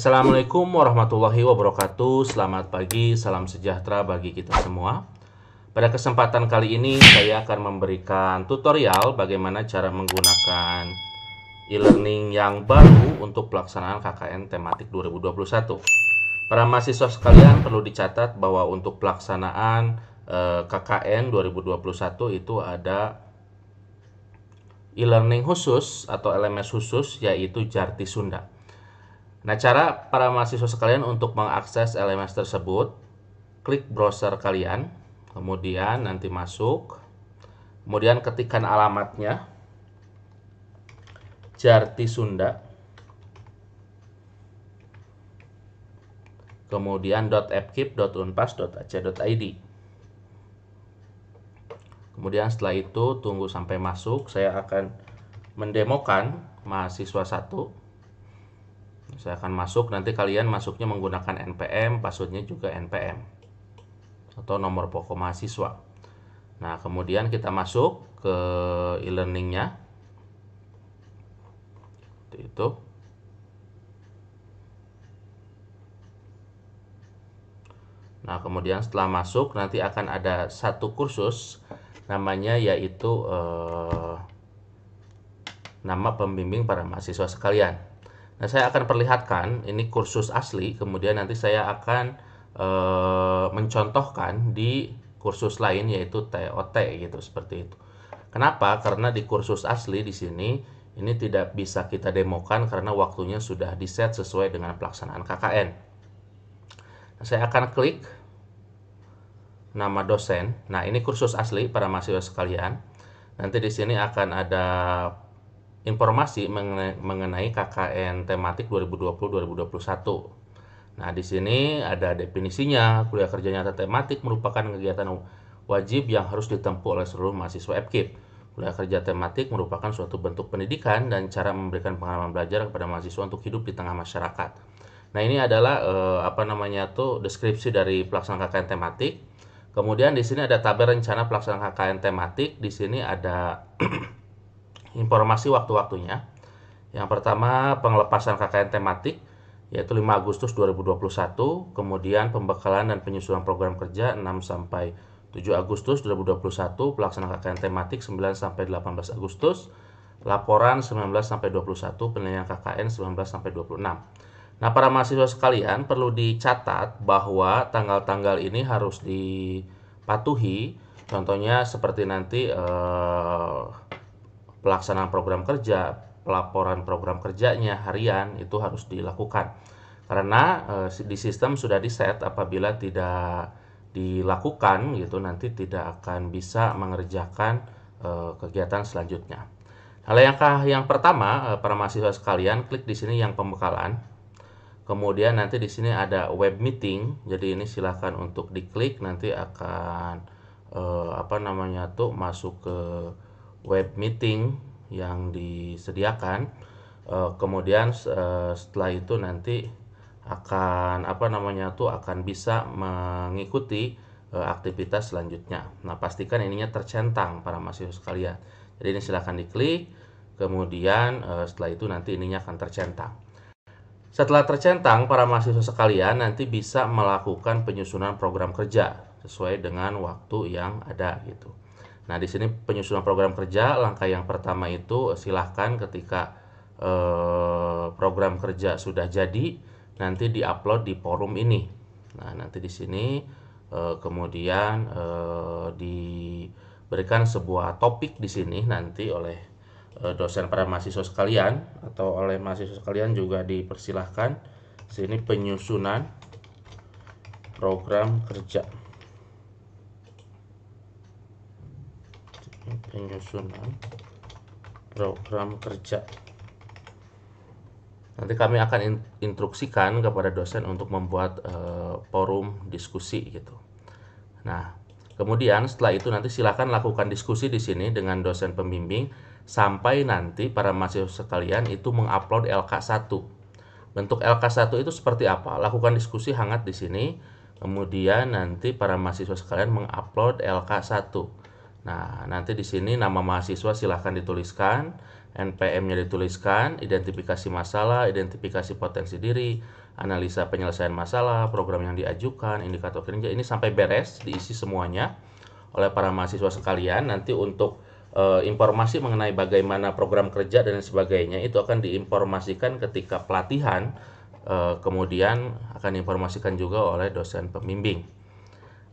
Assalamualaikum warahmatullahi wabarakatuh. Selamat pagi, salam sejahtera bagi kita semua. Pada kesempatan kali ini saya akan memberikan tutorial bagaimana cara menggunakan e-learning yang baru untuk pelaksanaan KKN tematik 2021. Para mahasiswa sekalian perlu dicatat bahwa untuk pelaksanaan KKN 2021 itu ada e-learning khusus atau LMS khusus, yaitu Jarti Sunda. Nah, cara para mahasiswa sekalian untuk mengakses LMS tersebut, klik browser kalian, kemudian nanti masuk, kemudian ketikkan alamatnya Jarti Sunda, kemudian .fkip.unpas.ac.id. Kemudian setelah itu tunggu sampai masuk. Saya akan mendemokan mahasiswa 1. Saya akan masuk, nanti kalian masuknya menggunakan NPM, passwordnya juga NPM atau nomor pokok mahasiswa. Nah, kemudian kita masuk ke e-learningnya itu. Nah, kemudian setelah masuk nanti akan ada satu kursus, namanya yaitu nama pembimbing para mahasiswa sekalian. Nah, saya akan perlihatkan ini kursus asli, kemudian nanti saya akan mencontohkan di kursus lain yaitu TOT gitu, seperti itu. Kenapa? Karena di kursus asli di sini ini tidak bisa kita demokan karena waktunya sudah di-set sesuai dengan pelaksanaan KKN. Nah, saya akan klik nama dosen. Nah, ini kursus asli para mahasiswa sekalian. Nanti di sini akan ada informasi mengenai KKN tematik 2020-2021. Nah, di sini ada definisinya. Kuliah kerja nyata tematik merupakan kegiatan wajib yang harus ditempuh oleh seluruh mahasiswa FKIP. Kuliah kerja tematik merupakan suatu bentuk pendidikan dan cara memberikan pengalaman belajar kepada mahasiswa untuk hidup di tengah masyarakat. Nah, ini adalah deskripsi dari pelaksanaan KKN tematik. Kemudian di sini ada tabel rencana pelaksanaan KKN tematik. Di sini ada informasi waktu-waktunya. Yang pertama, pengelepasan KKN tematik yaitu 5 Agustus 2021, kemudian pembekalan dan penyusunan program kerja 6 sampai 7 Agustus 2021, pelaksanaan KKN tematik 9 sampai 18 Agustus, laporan 19 sampai 21, penilaian KKN 19 sampai 26. Nah, para mahasiswa sekalian perlu dicatat bahwa tanggal-tanggal ini harus dipatuhi. Contohnya seperti nanti pelaksanaan program kerja, pelaporan program kerjanya harian itu harus dilakukan. Karena di sistem sudah di-set apabila tidak dilakukan gitu nanti tidak akan bisa mengerjakan kegiatan selanjutnya. Hal yang pertama, para mahasiswa sekalian, klik di sini yang pembekalan. Kemudian nanti di sini ada web meeting. Jadi ini silahkan untuk diklik, nanti akan masuk ke web meeting yang disediakan. Kemudian setelah itu nanti akan akan bisa mengikuti aktivitas selanjutnya. Nah, pastikan ininya tercentang para mahasiswa sekalian. Jadi ini silahkan diklik, kemudian setelah itu nanti ininya akan tercentang. Setelah tercentang, para mahasiswa sekalian nanti bisa melakukan penyusunan program kerja sesuai dengan waktu yang ada gitu. Nah, di sini penyusunan program kerja, langkah yang pertama itu silahkan ketika program kerja sudah jadi, nanti diupload di forum ini. Nah, nanti di sini kemudian diberikan sebuah topik di sini nanti oleh dosen para mahasiswa sekalian atau oleh mahasiswa sekalian juga dipersilahkan. Sini penyusunan program kerja. Penyusunan program kerja. Nanti kami akan instruksikan kepada dosen untuk membuat forum diskusi gitu. Nah, kemudian setelah itu nanti silakan lakukan diskusi di sini dengan dosen pembimbing sampai nanti para mahasiswa sekalian itu mengupload LK1. Bentuk LK1 itu seperti apa? Lakukan diskusi hangat di sini. Kemudian nanti para mahasiswa sekalian mengupload LK1. Nah, nanti di sini nama mahasiswa silahkan dituliskan. NPM-nya dituliskan, identifikasi masalah, identifikasi potensi diri, analisa penyelesaian masalah, program yang diajukan, indikator kinerja, ini sampai beres, diisi semuanya oleh para mahasiswa sekalian. Nanti untuk informasi mengenai bagaimana program kerja dan sebagainya itu akan diinformasikan ketika pelatihan, kemudian akan diinformasikan juga oleh dosen pembimbing.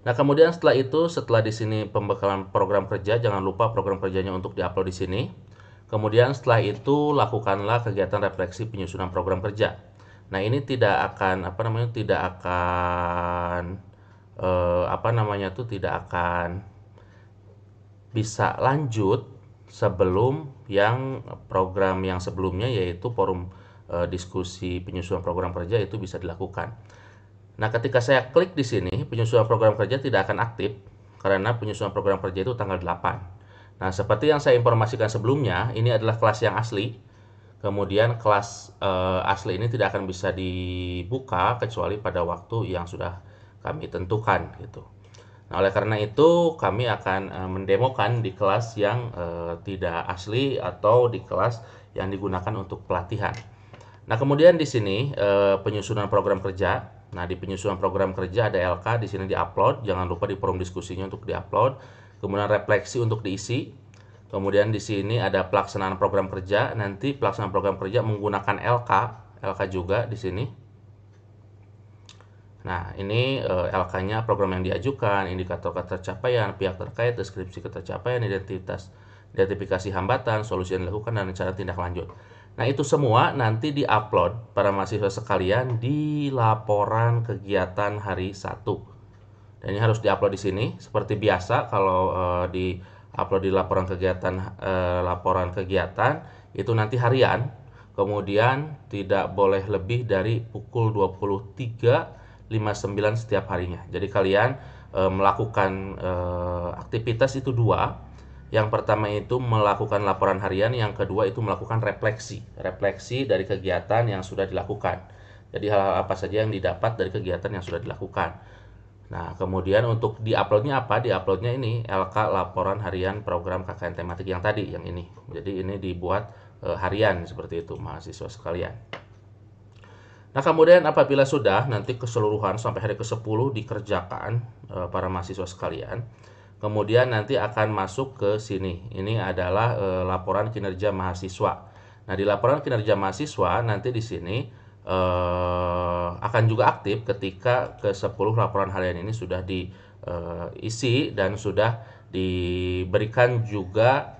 Nah, kemudian setelah di sini pembekalan program kerja, jangan lupa program kerjanya untuk diupload di sini. Kemudian setelah itu lakukanlah kegiatan refleksi penyusunan program kerja. Nah, ini tidak akan tidak akan bisa lanjut sebelum yang program yang sebelumnya, yaitu forum diskusi penyusunan program kerja itu bisa dilakukan. Nah, ketika saya klik di sini, penyusunan program kerja tidak akan aktif karena penyusunan program kerja itu tanggal 8. Nah, seperti yang saya informasikan sebelumnya, ini adalah kelas yang asli. Kemudian kelas asli ini tidak akan bisa dibuka kecuali pada waktu yang sudah kami tentukan gitu. Nah, oleh karena itu kami akan mendemokan di kelas yang tidak asli atau di kelas yang digunakan untuk pelatihan. Nah, kemudian di sini penyusunan program kerja. Nah, di penyusunan program kerja ada LK, di sini diupload. Jangan lupa di forum diskusinya untuk diupload. Kemudian refleksi untuk diisi. Kemudian di sini ada pelaksanaan program kerja. Nanti pelaksanaan program kerja menggunakan LK juga di sini. Nah, ini LK-nya program yang diajukan, indikator ketercapaian, pihak terkait, deskripsi ketercapaian, identifikasi hambatan, solusi yang dilakukan, dan rencana tindak lanjut. Nah, itu semua nanti diupload para mahasiswa sekalian di laporan kegiatan hari 1. Dan ini harus diupload di sini seperti biasa. Kalau diupload di laporan kegiatan itu nanti harian, kemudian tidak boleh lebih dari pukul 23.59 setiap harinya. Jadi kalian melakukan aktivitas itu dua. Yang pertama itu melakukan laporan harian, yang kedua itu melakukan refleksi dari kegiatan yang sudah dilakukan. Jadi hal-hal apa saja yang didapat dari kegiatan yang sudah dilakukan. Nah, kemudian untuk diuploadnya apa? Diuploadnya ini LK laporan harian program KKN tematik yang tadi, yang ini. Jadi ini dibuat harian seperti itu mahasiswa sekalian. Nah, kemudian apabila sudah nanti keseluruhan sampai hari ke-10 dikerjakan para mahasiswa sekalian, kemudian nanti akan masuk ke sini. Ini adalah laporan kinerja mahasiswa. Nah, di laporan kinerja mahasiswa nanti di sini akan juga aktif ketika ke-10 laporan harian ini sudah diisi dan sudah diberikan juga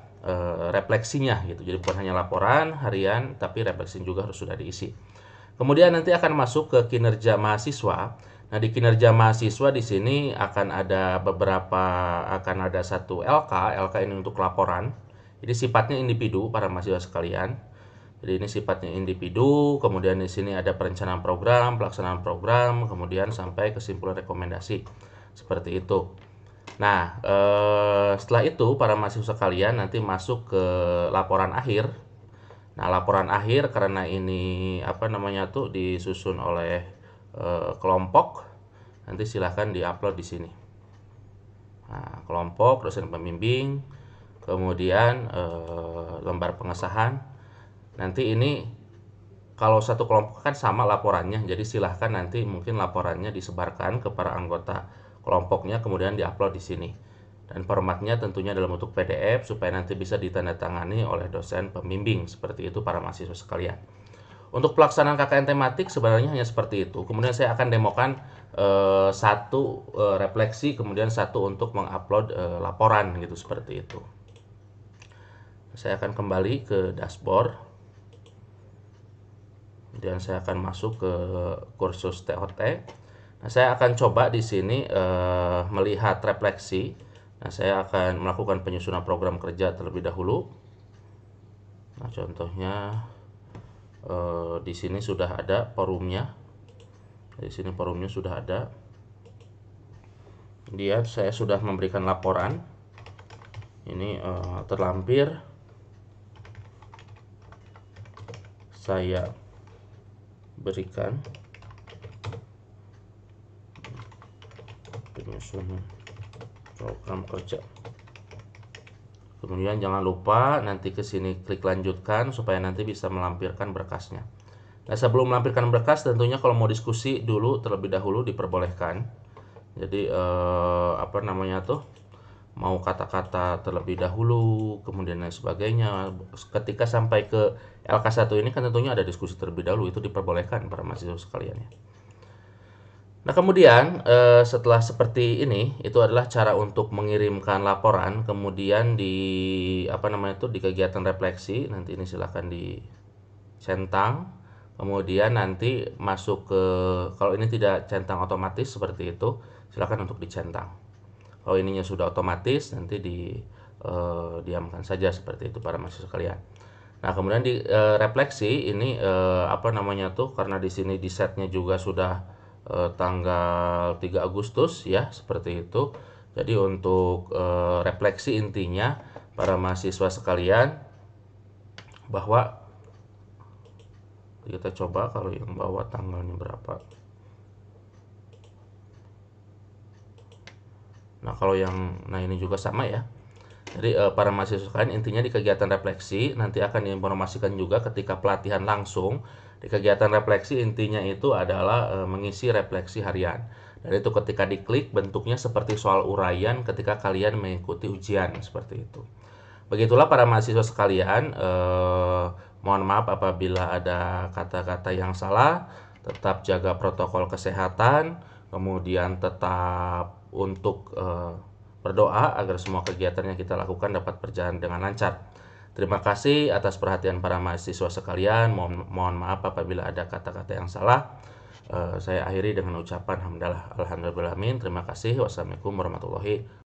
refleksinya gitu. Jadi bukan hanya laporan harian tapi refleksi juga harus sudah diisi. Kemudian nanti akan masuk ke kinerja mahasiswa. Nah, di kinerja mahasiswa di sini akan ada satu LK ini untuk laporan. Jadi sifatnya individu para mahasiswa sekalian. Jadi ini sifatnya individu, kemudian di sini ada perencanaan program, pelaksanaan program, kemudian sampai kesimpulan rekomendasi. Seperti itu. Nah, setelah itu para mahasiswa kalian nanti masuk ke laporan akhir. Nah, laporan akhir karena ini disusun oleh kelompok, nanti silahkan diupload di sini. Nah, kelompok, dosen pembimbing, kemudian lembar pengesahan. Nanti ini kalau satu kelompok kan sama laporannya, jadi silahkan nanti mungkin laporannya disebarkan ke para anggota kelompoknya, kemudian diupload di sini. Dan formatnya tentunya dalam bentuk PDF supaya nanti bisa ditandatangani oleh dosen pembimbing. Seperti itu para mahasiswa sekalian. Untuk pelaksanaan KKN tematik sebenarnya hanya seperti itu. Kemudian saya akan demokan satu refleksi, kemudian satu untuk mengupload laporan gitu, seperti itu. Saya akan kembali ke dashboard. Dan saya akan masuk ke kursus TOT. Nah, saya akan coba di sini melihat refleksi. Nah, saya akan melakukan penyusunan program kerja terlebih dahulu. Nah, contohnya di sini sudah ada forumnya. Di sini forumnya sudah ada. Kemudian saya sudah memberikan laporan. Ini terlampir. Saya berikan penyusunan program kerja Kemudian jangan lupa nanti ke sini klik lanjutkan supaya nanti bisa melampirkan berkasnya. Nah, sebelum melampirkan berkas tentunya kalau mau diskusi dulu terlebih dahulu diperbolehkan. Jadi apa namanya tuh, mau kata-kata terlebih dahulu, kemudian lain sebagainya. Ketika sampai ke LK1 ini kan tentunya ada diskusi terlebih dahulu, itu diperbolehkan para mahasiswa sekalian ya. Nah, kemudian setelah seperti ini, itu adalah cara untuk mengirimkan laporan. Kemudian di apa namanya itu, di kegiatan refleksi, nanti ini silakan dicentang. Kemudian nanti masuk ke, kalau ini tidak centang otomatis seperti itu, silakan untuk dicentang. Kalau ininya sudah otomatis, nanti diamkan saja seperti itu para mahasiswa sekalian. Nah, kemudian di refleksi ini apa namanya tuh, karena di sini di setnya juga sudah tanggal 3 Agustus ya, seperti itu. Jadi untuk refleksi intinya para mahasiswa sekalian bahwa kita coba kalau yang bawah tanggalnya berapa. Nah, kalau yang ini juga sama ya. Jadi para mahasiswa sekalian intinya di kegiatan refleksi nanti akan diinformasikan juga ketika pelatihan langsung. Di kegiatan refleksi intinya itu adalah mengisi refleksi harian. Dan itu ketika diklik bentuknya seperti soal uraian ketika kalian mengikuti ujian seperti itu. Begitulah para mahasiswa sekalian, mohon maaf apabila ada kata-kata yang salah. Tetap jaga protokol kesehatan, kemudian tetap untuk berdoa agar semua kegiatan yang kita lakukan dapat berjalan dengan lancar. Terima kasih atas perhatian para mahasiswa sekalian. Mohon maaf apabila ada kata-kata yang salah. Saya akhiri dengan ucapan alhamdulillah. Terima kasih. Wassalamualaikum warahmatullahi